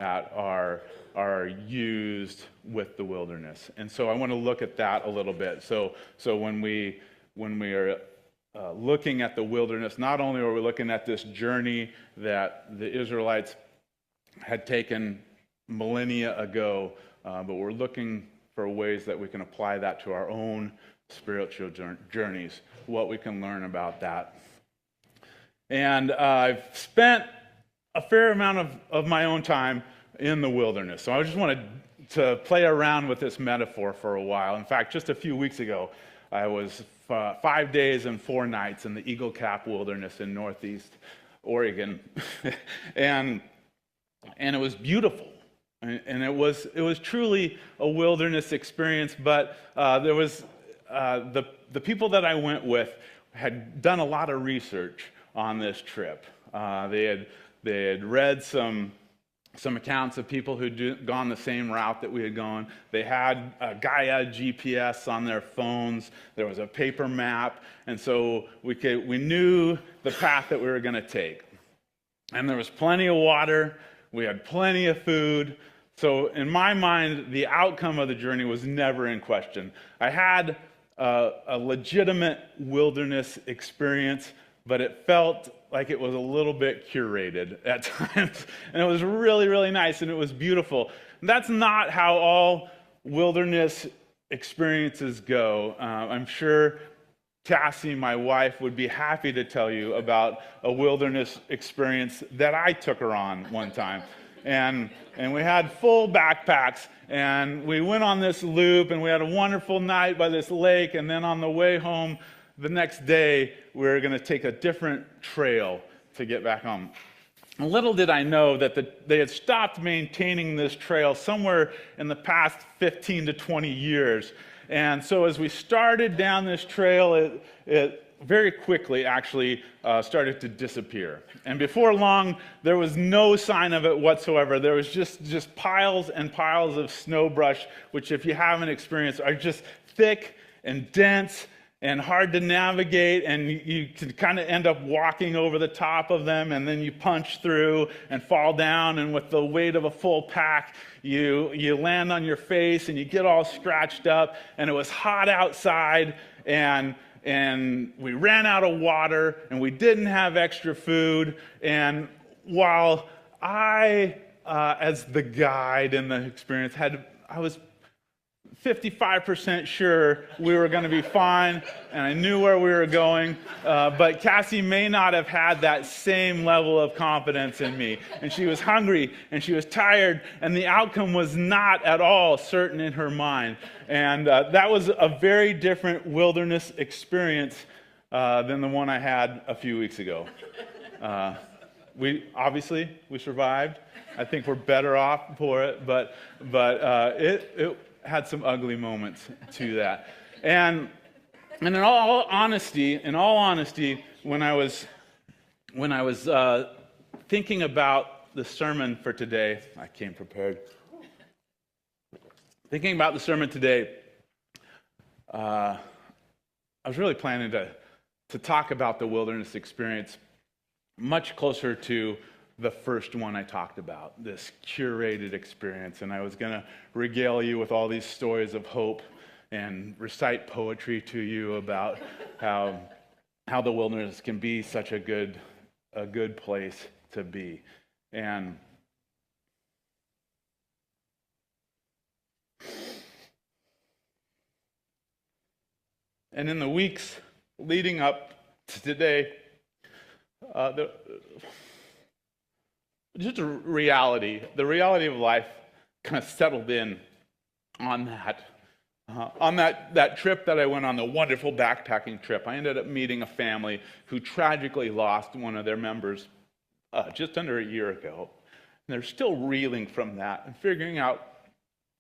that are used with the wilderness. And so I want to look at that a little bit. So when we are looking at the wilderness, not only are we looking at this journey that the Israelites had taken millennia ago, but we're looking for ways that we can apply that to our own spiritual journeys, what we can learn about that. And I've spent a fair amount of my own time in the wilderness. So I just wanted to play around with this metaphor for a while. In fact, just a few weeks ago, I was 5 days and 4 nights in the Eagle Cap Wilderness in Northeast Oregon. and it was beautiful. And it was truly a wilderness experience, but there was the people that I went with had done a lot of research on this trip. They had read some accounts of people who'd gone the same route that we had gone. They had a Gaia GPS on their phones. There was a paper map, and so we knew the path that we were going to take. And there was plenty of water. We had plenty of food. So in my mind, the outcome of the journey was never in question. I had a legitimate wilderness experience, but it felt like it was a little bit curated at times. And it was really, really nice, and it was beautiful. And that's not how all wilderness experiences go. I'm sure Cassie, my wife, would be happy to tell you about a wilderness experience that I took her on one time. And we had full backpacks, and we went on this loop, and we had a wonderful night by this lake, and then on the way home the next day, we were going to take a different trail to get back home. And little did I know that they had stopped maintaining this trail somewhere in the past 15 to 20 years. And so as we started down this trail, it very quickly actually started to disappear. And before long, there was no sign of it whatsoever. There was just piles and piles of snow brush, which if you haven't experienced, are just thick and dense and hard to navigate, and you can kind of end up walking over the top of them, and then you punch through and fall down, and with the weight of a full pack, you land on your face, and you get all scratched up, and it was hot outside, and we ran out of water, and we didn't have extra food, and while I, as the guide in the experience, I was 55% sure we were going to be fine, and I knew where we were going, but Cassie may not have had that same level of confidence in me. And she was hungry, and she was tired, and the outcome was not at all certain in her mind. And that was a very different wilderness experience than the one I had a few weeks ago. We survived. I think we're better off for it, but it had some ugly moments to that. And in all honesty, when I was thinking about the sermon for today, I came prepared. Thinking about the sermon today, I was really planning to talk about the wilderness experience much closer to the first one I talked about, this curated experience. And I was going to regale you with all these stories of hope and recite poetry to you about how the wilderness can be such a good place to be. And in the weeks leading up to today, just the reality of life kind of settled in on that trip that I went on, the wonderful backpacking trip. I ended up meeting a family who tragically lost one of their members just under a year ago. And they're still reeling from that and figuring out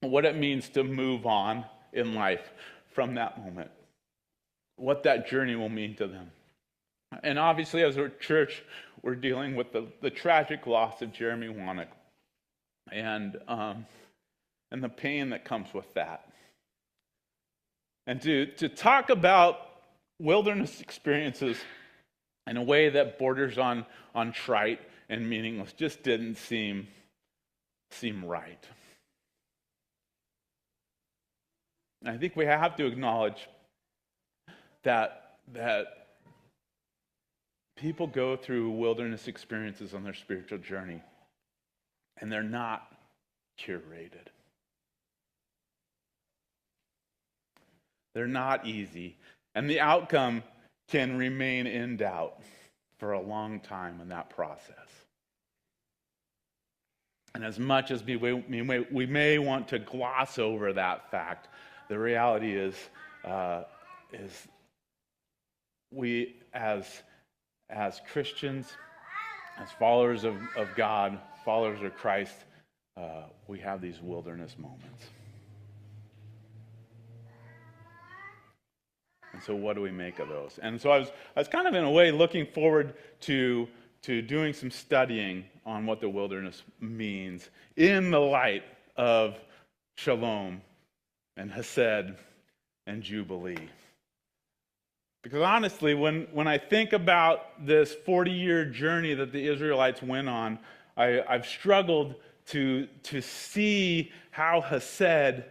what it means to move on in life from that moment, what that journey will mean to them. And obviously, as a church, we're dealing with the tragic loss of Jeremy Wannock and the pain that comes with that. And to talk about wilderness experiences in a way that borders on trite and meaningless just didn't seem seem right. And I think we have to acknowledge that people go through wilderness experiences on their spiritual journey, and they're not curated. They're not easy, and the outcome can remain in doubt for a long time in that process. And as much as we may want to gloss over that fact, the reality is we as Christians, as followers of God, followers of Christ, we have these wilderness moments. And so what do we make of those? And so I was kind of in a way looking forward to doing some studying on what the wilderness means in the light of Shalom and Hesed and Jubilee. Because honestly, when I think about this 40-year journey that the Israelites went on, I've struggled to see how Hesed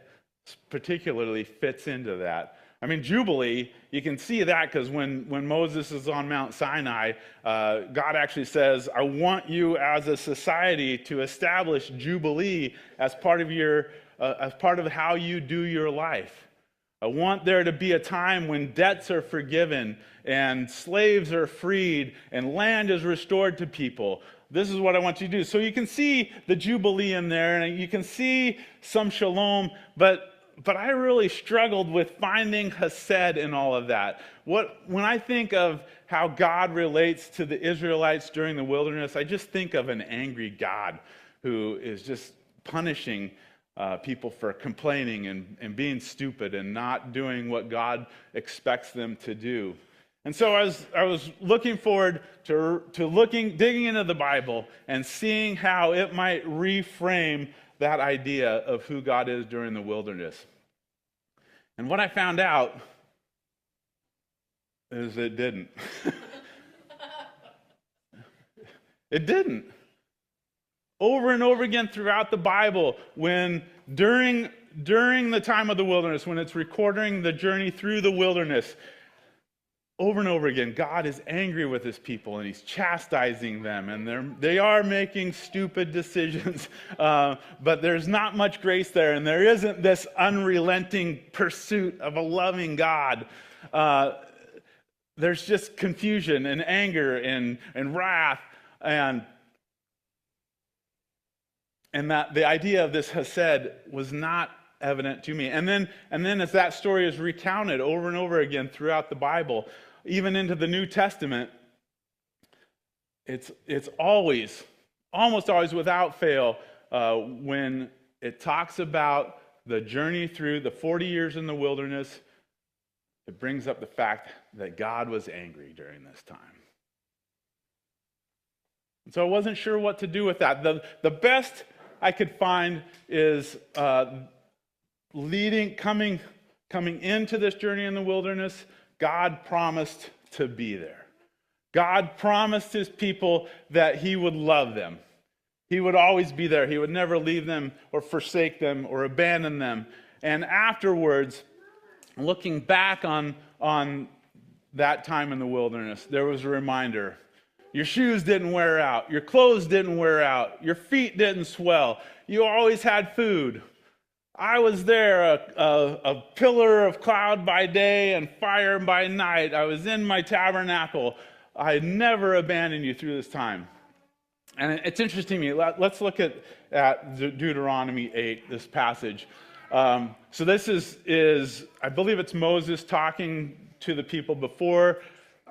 particularly fits into that. I mean, Jubilee, you can see that because when Moses is on Mount Sinai, God actually says, I want you as a society to establish Jubilee as part of how you do your life. I want there to be a time when debts are forgiven and slaves are freed and land is restored to people. This is what I want you to do. So you can see the Jubilee in there, and you can see some Shalom, but I really struggled with finding Hesed in all of that. When I think of how God relates to the Israelites during the wilderness, I just think of an angry God who is just punishing people for complaining and being stupid and not doing what God expects them to do. And so I was looking forward to digging into the Bible and seeing how it might reframe that idea of who God is during the wilderness. And what I found out is it didn't. It didn't. Over and over again throughout the Bible, when during the time of the wilderness, when it's recording the journey through the wilderness, over and over again, God is angry with his people and he's chastising them, and they are making stupid decisions, but there's not much grace there, and there isn't this unrelenting pursuit of a loving God. There's just confusion and anger and wrath, and that the idea of this Hesed was not evident to me. And then as that story is recounted over and over again throughout the Bible, even into the New Testament, it's almost always without fail, when it talks about the journey through the 40 years in the wilderness, it brings up the fact that God was angry during this time. And so I wasn't sure what to do with that. The best I could find is coming into this journey in the wilderness, God promised to be there. God promised his people that he would love them. He would always be there. He would never leave them or forsake them or abandon them. And afterwards, looking back on that time in the wilderness, there was a reminder. Your shoes didn't wear out. Your clothes didn't wear out. Your feet didn't swell. You always had food. I was there, a pillar of cloud by day and fire by night. I was in my tabernacle. I never abandoned you through this time. And it's interesting to me. Let's look at Deuteronomy 8, this passage. So this is, I believe it's Moses talking to the people before,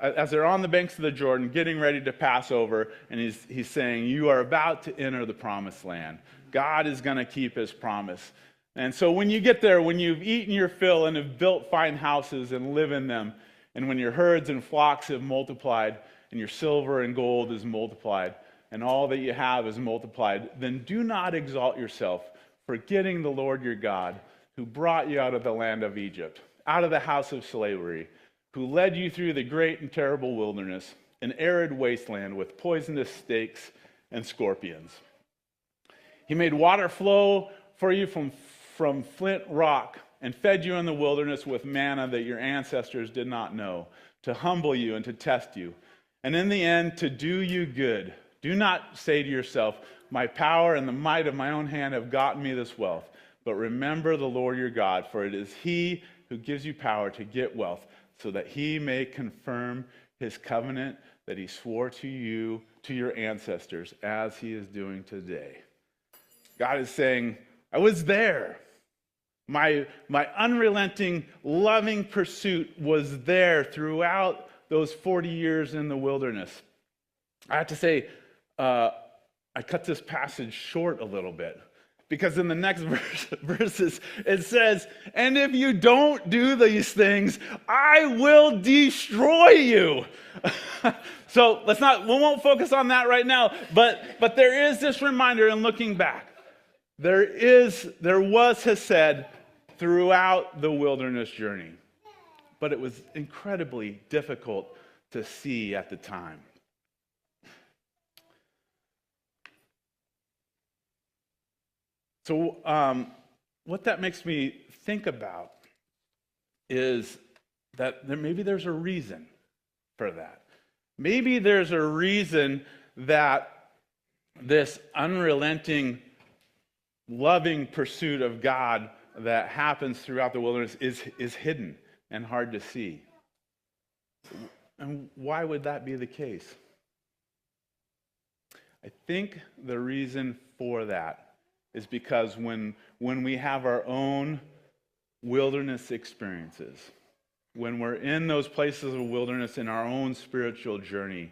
as they're on the banks of the Jordan, getting ready to pass over, and he's saying, you are about to enter the promised land. God is going to keep his promise. And so when you get there, when you've eaten your fill and have built fine houses and live in them, and when your herds and flocks have multiplied, and your silver and gold is multiplied, and all that you have is multiplied, then do not exalt yourself, forgetting the Lord your God, who brought you out of the land of Egypt, out of the house of slavery, who led you through the great and terrible wilderness, an arid wasteland with poisonous snakes and scorpions. He made water flow for you from flint rock and fed you in the wilderness with manna that your ancestors did not know, to humble you and to test you, and in the end, to do you good. Do not say to yourself, my power and the might of my own hand have gotten me this wealth. But remember the Lord your God, for it is he who gives you power to get wealth, so that he may confirm his covenant that he swore to you, to your ancestors, as he is doing today. God is saying, I was there. My unrelenting, loving pursuit was there throughout those 40 years in the wilderness. I have to say, I cut this passage short a little bit, because in the next verses it says, and if you don't do these things, I will destroy you. So we won't focus on that right now, but there is this reminder in looking back. There was Hesed throughout the wilderness journey, but it was incredibly difficult to see at the time. So what that makes me think about is that maybe there's a reason for that. Maybe there's a reason that this unrelenting, loving pursuit of God that happens throughout the wilderness is hidden and hard to see. And why would that be the case? I think the reason for that is because when we have our own wilderness experiences, when we're in those places of wilderness in our own spiritual journey,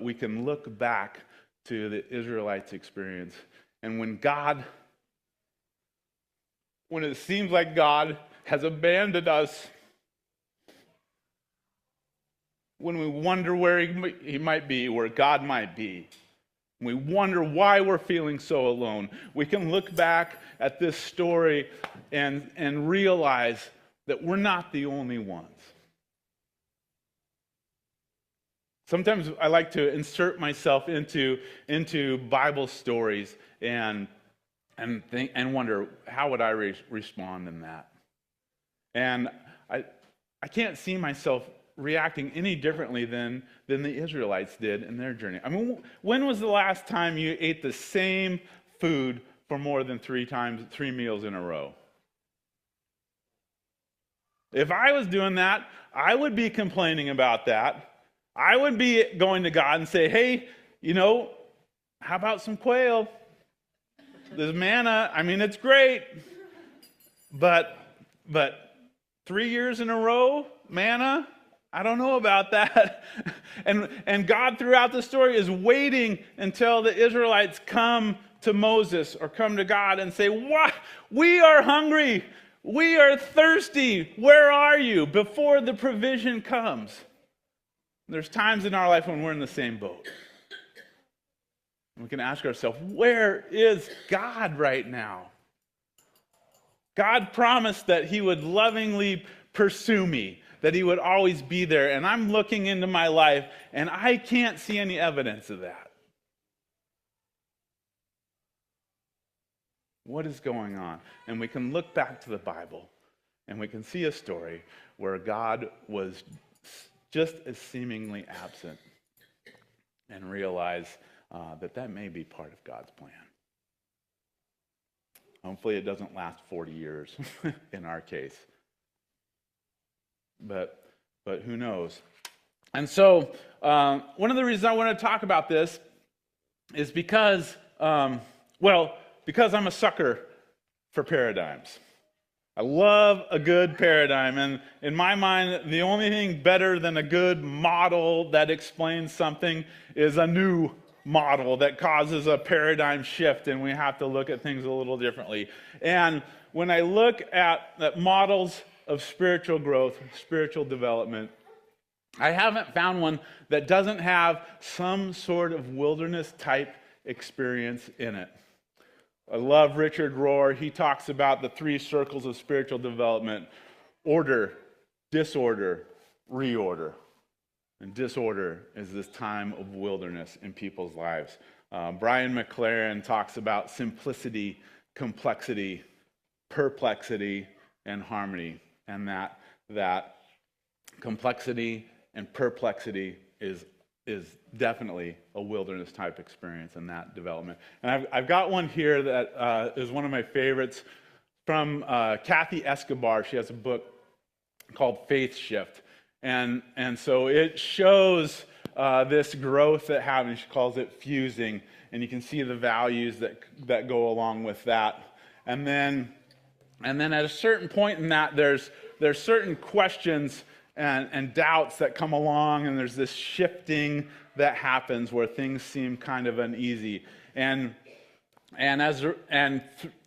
we can look back to the Israelites' experience. And when it seems like God has abandoned us, when we wonder where he might be, where God might be, we wonder why we're feeling so alone, we can look back at this story and realize that we're not the only ones. Sometimes I like to insert myself into Bible stories and wonder, how would I respond in that? And I can't see myself reacting any differently than the Israelites did in their journey. I mean, when was the last time you ate the same food for more than 3 meals in a row? If I was doing that, I would be complaining about that. I would be going to God and say, hey, how about some quail? There's manna. I mean, it's great. But 3 years in a row, manna? I don't know about that. And God throughout the story is waiting until the Israelites come to Moses or come to God and say, "What? We are hungry. We are thirsty. Where are you?" Before the provision comes. There's times in our life when we're in the same boat. We can ask ourselves, where is God right now? God promised that he would lovingly pursue me, that he would always be there. And I'm looking into my life, and I can't see any evidence of that. What is going on? And we can look back to the Bible, and we can see a story where God was just as seemingly absent, and realize that may be part of God's plan. Hopefully it doesn't last 40 years in our case. But who knows? And so one of the reasons I want to talk about this is because I'm a sucker for paradigms. I love a good paradigm. And in my mind, the only thing better than a good model that explains something is a new model that causes a paradigm shift, and we have to look at things a little differently. And when I look at models of spiritual growth, spiritual development, I haven't found one that doesn't have some sort of wilderness type experience in it. I love Richard Rohr. He talks about the 3 circles of spiritual development: order, disorder, reorder. And disorder is this time of wilderness in people's lives. Brian McLaren talks about simplicity, complexity, perplexity, and harmony, and that complexity and perplexity is definitely a wilderness type experience in that development. And I've got one here that is one of my favorites from Kathy Escobar. She has a book called Faith Shift, and so it shows this growth that happens. She calls it fusing, and you can see the values that go along with that. And then at a certain point in that, there's certain questions and doubts that come along, and there's this shifting that happens where things seem kind of uneasy.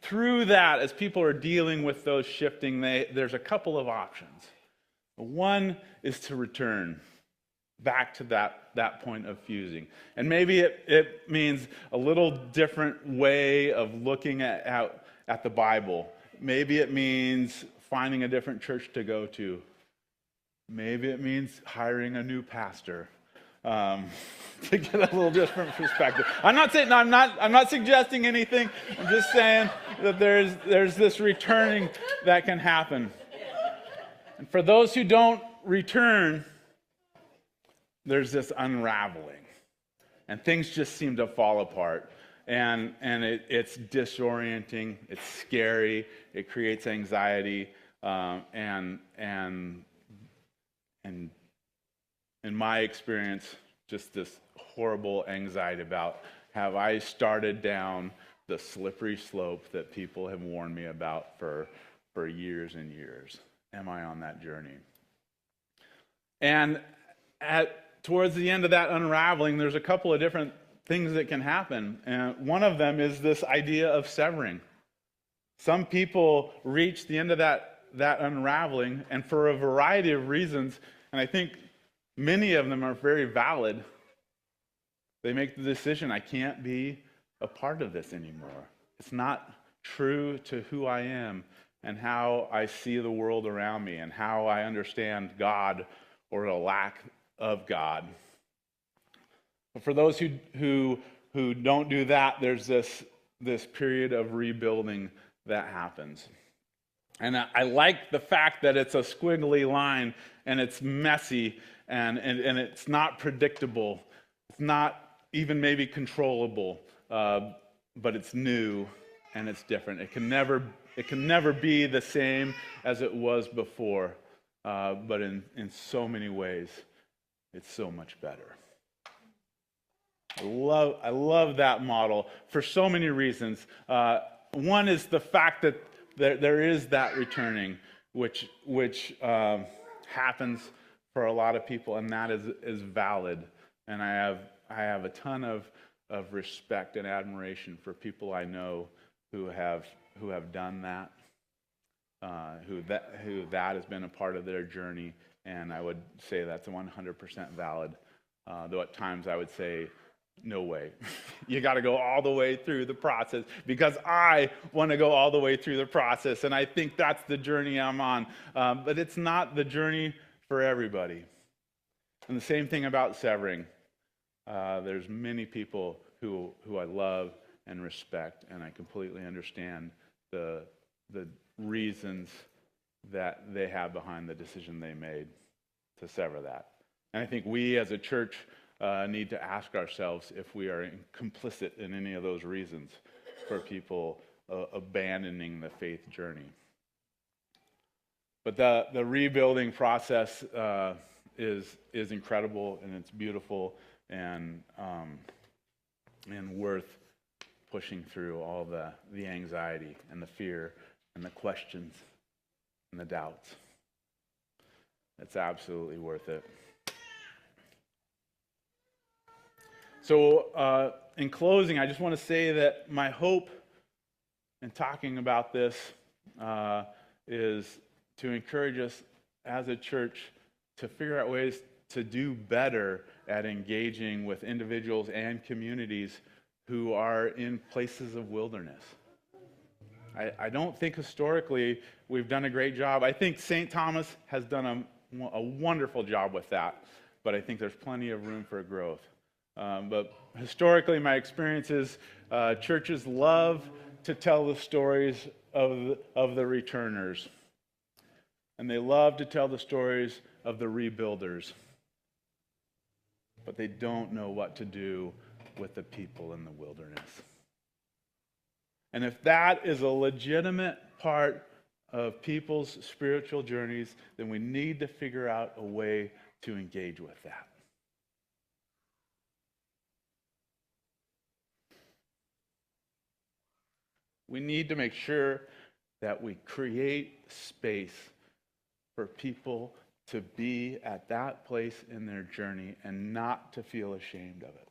Through that, as people are dealing with those shifting, there's a couple of options. One is to return back to that point of fusing. And maybe it means a little different way of looking at the Bible. Maybe it means finding a different church to go to. Maybe it means hiring a new pastor to get a little different perspective. I'm not suggesting anything. I'm just saying that there's this returning that can happen. And for those who don't return, there's this unraveling, and things just seem to fall apart. And it's disorienting. It's scary. It creates anxiety, and in my experience, just this horrible anxiety about, have I started down the slippery slope that people have warned me about for years and years? Am I on that journey? And towards the end of that unraveling, there's a couple of different things that can happen. And one of them is this idea of severing. Some people reach the end of that unraveling, and for a variety of reasons, and I think many of them are very valid, they make the decision, I can't be a part of this anymore. It's not true to who I am and how I see the world around me and how I understand God or a lack of God. But for those who don't do that, there's this period of rebuilding that happens. And I like the fact that it's a squiggly line, and it's messy, and it's not predictable. It's not even maybe controllable, but it's new and it's different. It can never be the same as it was before, but in so many ways, it's so much better. I love that model for so many reasons. One is the fact that there is that returning, which happens for a lot of people, and that is valid. And I have a ton of respect and admiration for people I know who have done that, who that has been a part of their journey, and I would say that's 100% valid. Though at times I would say, no way. You got to go all the way through the process, because I want to go all the way through the process, and I think that's the journey I'm on. But it's not the journey for everybody. And the same thing about severing. There's many people who I love and respect, and I completely understand the reasons that they have behind the decision they made to sever that. And I think we as a church need to ask ourselves if we are complicit in any of those reasons for people abandoning the faith journey. But the rebuilding process is incredible, and it's beautiful, and worth pushing through all the anxiety and the fear and the questions and the doubts. It's absolutely worth it. So in closing, I just want to say that my hope in talking about this is to encourage us as a church to figure out ways to do better at engaging with individuals and communities who are in places of wilderness. I don't think historically we've done a great job. I think St. Thomas has done a wonderful job with that, but I think there's plenty of room for growth. But historically, my experience is churches love to tell the stories of the returners. And they love to tell the stories of the rebuilders. But they don't know what to do with the people in the wilderness. And if that is a legitimate part of people's spiritual journeys, then we need to figure out a way to engage with that. We need to make sure that we create space for people to be at that place in their journey and not to feel ashamed of it.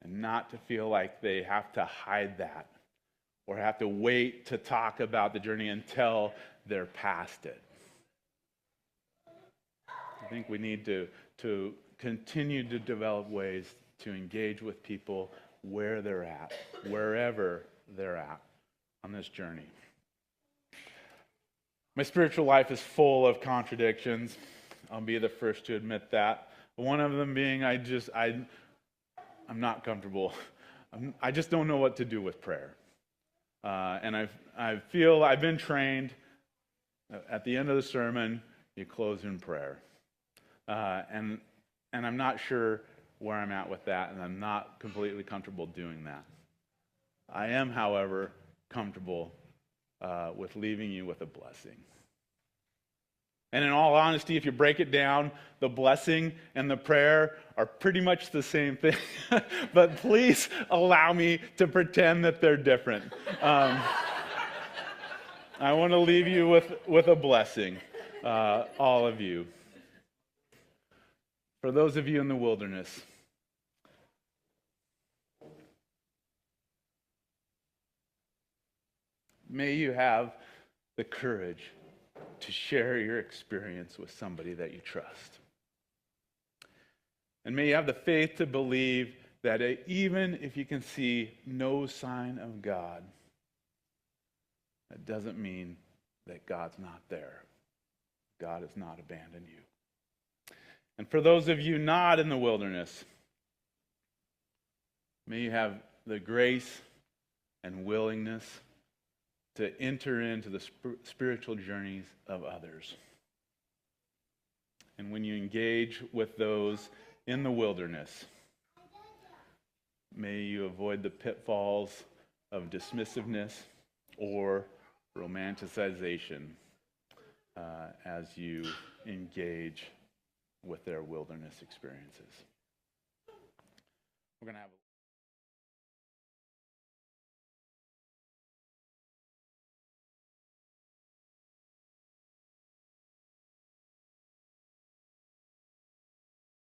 And not to feel like they have to hide that or have to wait to talk about the journey until they're past it. I think we need to continue to develop ways to engage with people where they're at, wherever they're at on this journey. My spiritual life is full of contradictions. I'll be the first to admit that. One of them being I'm not comfortable. I just don't know what to do with prayer. And I feel I've been trained at the end of the sermon, you close in prayer. And I'm not sure where I'm at with that, and I'm not completely comfortable doing that. I am, however, comfortable with leaving you with a blessing. And in all honesty, if you break it down, the blessing and the prayer are pretty much the same thing. But please allow me to pretend that they're different. I want to leave you with a blessing, all of you. For those of you in the wilderness, may you have the courage to share your experience with somebody that you trust. And may you have the faith to believe that even if you can see no sign of God, that doesn't mean that God's not there. God has not abandoned you. And for those of you not in the wilderness, may you have the grace and willingness to enter into the spiritual journeys of others. And when you engage with those in the wilderness, may you avoid the pitfalls of dismissiveness or romanticization as you engage with their wilderness experiences. We're going to have